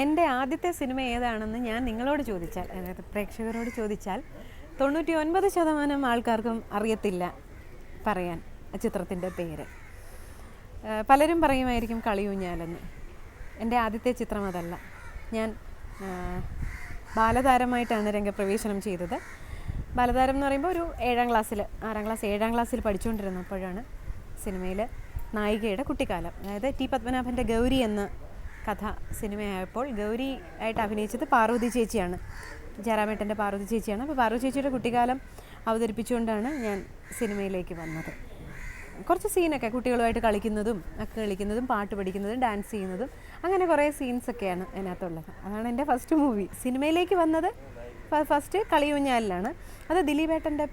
എൻ്റെ ആദ്യത്തെ സിനിമ ഏതാണെന്ന് ഞാൻ നിങ്ങളോട് ചോദിച്ചാൽ, അതായത് പ്രേക്ഷകരോട് ചോദിച്ചാൽ 99% ആൾക്കാർക്കും അറിയത്തില്ല പറയാൻ ചിത്രത്തിൻ്റെ പേര്. പലരും പറയുമായിരിക്കും കളിയൂഞ്ഞാലെന്ന്. എൻ്റെ ആദ്യത്തെ ചിത്രം അതല്ല. ഞാൻ ബാലതാരമായിട്ടാണ് രംഗപ്രവേശനം ചെയ്തത്. ബാലതാരം എന്ന് പറയുമ്പോൾ ഒരു 7ാം ക്ലാസ്സിൽ പഠിച്ചുകൊണ്ടിരുന്നപ്പോഴാണ് സിനിമയിൽ നായികയുടെ കുട്ടിക്കാലം, അതായത് ടി പത്മനാഭൻ്റെ ഗൗരി എന്ന കഥ സിനിമയായപ്പോൾ ഗൗരി ആയിട്ട് അഭിനയിച്ചത് പാർവതി ചേച്ചിയാണ്, ജയറാമേട്ടൻ്റെ പാർവതി ചേച്ചിയാണ്. അപ്പോൾ പാർവതി ചേച്ചിയുടെ കുട്ടിക്കാലം അവതരിപ്പിച്ചുകൊണ്ടാണ് ഞാൻ സിനിമയിലേക്ക് വന്നത്. കുറച്ച് സീനൊക്കെ കുട്ടികളുമായിട്ട് കളിക്കുന്നതും പാട്ട് പഠിക്കുന്നതും ഡാൻസ് ചെയ്യുന്നതും അങ്ങനെ കുറേ സീൻസൊക്കെയാണ് അതിനകത്തുള്ളത്. അതാണ് എൻ്റെ ഫസ്റ്റ് മൂവി. സിനിമയിലേക്ക് വന്നത് ഫസ്റ്റ് കളിയൂഞ്ഞാലിലാണ്. അത് ദിലീപേട്ടൻ്റെ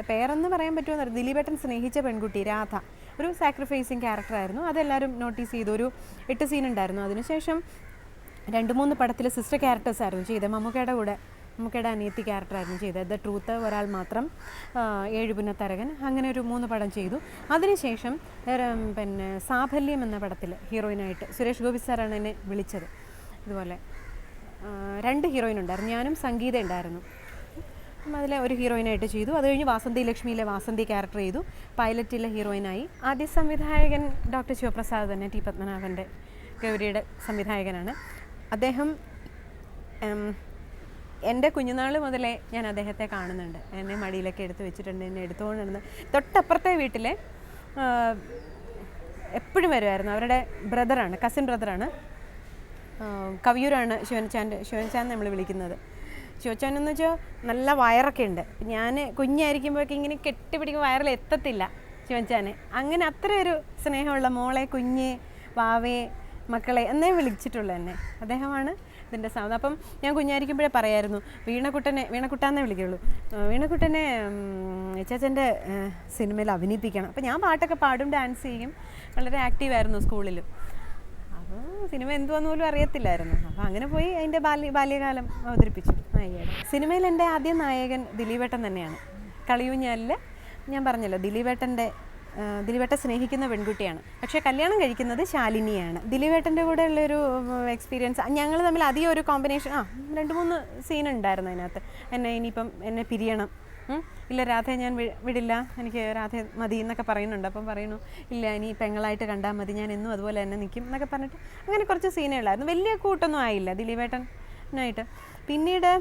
പേരെന്ന് പറയാൻ പറ്റുമോ, ദിലീപേട്ടൻ സ്നേഹിച്ച പെൺകുട്ടി രാധ, ഒരു സാക്രിഫൈസിങ് ക്യാരക്ടറായിരുന്നു. അതെല്ലാവരും നോട്ടീസ് ചെയ്തു. ഒരു 8 സീൻ ഉണ്ടായിരുന്നു. അതിനുശേഷം 2-3 പടത്തിൽ സിസ്റ്റർ ക്യാരക്ടേഴ്സായിരുന്നു ചെയ്തത്. മമ്മൂക്കയുടെ അനിയത്തി ക്യാരക്ടറായിരുന്നു ചെയ്തത്. ദ ട്രൂത്ത്, ഒരാൾ മാത്രം, 7 പുന്നത്തരകൻ, അങ്ങനെ ഒരു 3 പടം ചെയ്തു. അതിനുശേഷം പിന്നെ സാഫല്യം എന്ന പടത്തിൽ ഹീറോയിനായിട്ട് സുരേഷ് ഗോപി സാറാണ് എന്നെ വിളിച്ചത്. ഇതുപോലെ 2 ഹീറോയിൻ ഉണ്ടായിരുന്നു, ഞാനും സംഗീത ഉണ്ടായിരുന്നു. അതിലെ ഒരു ഹീറോയിനായിട്ട് ചെയ്തു. അത് കഴിഞ്ഞ് വാസന്തി ലക്ഷ്മിയിലെ വാസന്തി ക്യാരക്ടർ ചെയ്തു. പൈലറ്റിലെ ഹീറോയിനായി. ആദ്യ സംവിധായകൻ ഡോക്ടർ ശിവപ്രസാദ് തന്നെ, ടി പത്മനാഭൻ്റെ ഗൗരിയുടെ സംവിധായകനാണ് അദ്ദേഹം. എൻ്റെ കുഞ്ഞുനാൾ മുതലേ ഞാൻ അദ്ദേഹത്തെ കാണുന്നുണ്ട്. എന്നെ മടിയിലൊക്കെ എടുത്ത് വെച്ചിട്ടുണ്ട്, എന്നെ എടുത്തുകൊണ്ടിരുന്ന്. തൊട്ടപ്പുറത്തെ വീട്ടിലെ എപ്പോഴും വരുമായിരുന്നു. അവരുടെ ബ്രദറാണ്, കസിൻ ബ്രദറാണ്, കവിയൂരാണ് ശിവൻചാൻ നമ്മൾ വിളിക്കുന്നത്. ശിവച്ചാൻ എന്ന് വെച്ചാൽ നല്ല വയറൊക്കെ ഉണ്ട്. ഞാൻ കുഞ്ഞായിരിക്കുമ്പോഴൊക്കെ ഇങ്ങനെ കെട്ടിപ്പിടിക്കുമ്പോൾ വയറിൽ എത്തത്തില്ല ശിവൻചാന്. അങ്ങനെ അത്രയൊരു സ്നേഹമുള്ള മോളെ, കുഞ്ഞ്, വാവേ, മക്കളെ എന്നേ വിളിച്ചിട്ടുള്ളൂ എന്നെ. അദ്ദേഹമാണ് ഇതിൻ്റെ സാധനം. അപ്പം ഞാൻ കുഞ്ഞായിരിക്കുമ്പോഴേ പറയായിരുന്നു, വീണക്കുട്ടാന്നേ വിളിക്കുള്ളൂ, വീണക്കുട്ടനെ ചേച്ചൻ്റെ സിനിമയിൽ അഭിനയിപ്പിക്കണം. അപ്പം ഞാൻ പാട്ടൊക്കെ പാടും, ഡാൻസ് ചെയ്യും, വളരെ ആക്റ്റീവായിരുന്നു സ്കൂളിലും. അപ്പോൾ സിനിമ എന്തുവെന്ന് പോലും അറിയത്തില്ലായിരുന്നു. അപ്പോൾ അങ്ങനെ പോയി അതിൻ്റെ ബാല്യകാലം അവതരിപ്പിച്ചു നായികയുടെ. സിനിമയിൽ എൻ്റെ ആദ്യ നായകൻ ദിലീപേട്ടൻ തന്നെയാണ്. കളിയൂഞ്ഞാലിൽ ഞാൻ പറഞ്ഞല്ലോ, ദിലീപേട്ടൻ സ്നേഹിക്കുന്ന പെൺകുട്ടിയാണ്, പക്ഷേ കല്യാണം കഴിക്കുന്നത് ശാലിനിയാണ്. ദിലീപേട്ടൻ്റെ കൂടെ ഉള്ളൊരു എക്സ്പീരിയൻസ്, ഞങ്ങൾ തമ്മിൽ അധികം ഒരു കോമ്പിനേഷൻ 2-3 സീൻ ഉണ്ടായിരുന്നു അതിനകത്ത്. എന്നെ പിരിയണം, ഇല്ല രാധയെ ഞാൻ വിടില്ല, എനിക്ക് രാധ മതി എന്നൊക്കെ പറയുന്നുണ്ട്. അപ്പം പറയുന്നു, ഇല്ല ഇനി പെങ്ങളായിട്ട് കണ്ടാൽ മതി, ഞാൻ എന്നും അതുപോലെ തന്നെ നിൽക്കും എന്നൊക്കെ പറഞ്ഞിട്ട് അങ്ങനെ കുറച്ച് സീനുകളായിരുന്നു. വലിയ കൂട്ടൊന്നും ആയില്ല ദിലീപേട്ടനായിട്ട്. പിന്നീട്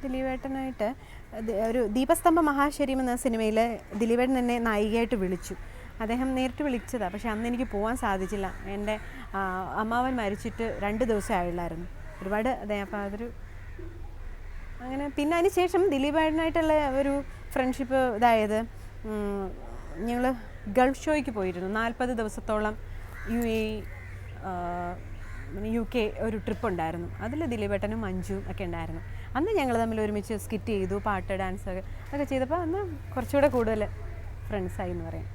ദിലീപേട്ടനായിട്ട് ഒരു ദീപസ്തംഭ മഹാശരീരം എന്ന സിനിമയിൽ ദിലീപേട്ടൻ എന്നെ നായികയായിട്ട് വിളിച്ചു. അദ്ദേഹം നേരിട്ട് വിളിച്ചതാണ്, പക്ഷെ അന്ന് എനിക്ക് പോകാൻ സാധിച്ചില്ല. എൻ്റെ അമ്മാവൻ മരിച്ചിട്ട് 2 ദിവസമേ ആയുള്ളായിരുന്നു. ഒരുപാട് അപ്പോൾ അതൊരു അങ്ങനെ. പിന്നെ അതിന് ശേഷം ദിലീപേട്ടനായിട്ടുള്ള ഒരു ഫ്രണ്ട്ഷിപ്പ് ഇതായത്, ഞങ്ങൾ ഗൾഫ് ഷോയ്ക്ക് പോയിരുന്നു. 40 ദിവസത്തോളം UK ഒരു ട്രിപ്പ് ഉണ്ടായിരുന്നു. അതിൽ ദിലീപേട്ടനും മഞ്ജുവും ഒക്കെ ഉണ്ടായിരുന്നു. അന്ന് ഞങ്ങൾ തമ്മിൽ ഒരുമിച്ച് സ്കിറ്റ് ചെയ്തു, പാട്ട്, ഡാൻസ് ഒക്കെ ചെയ്തപ്പോൾ അന്ന് കുറച്ചുകൂടെ കൂടുതൽ ഫ്രണ്ട്സായി എന്ന് പറയാം.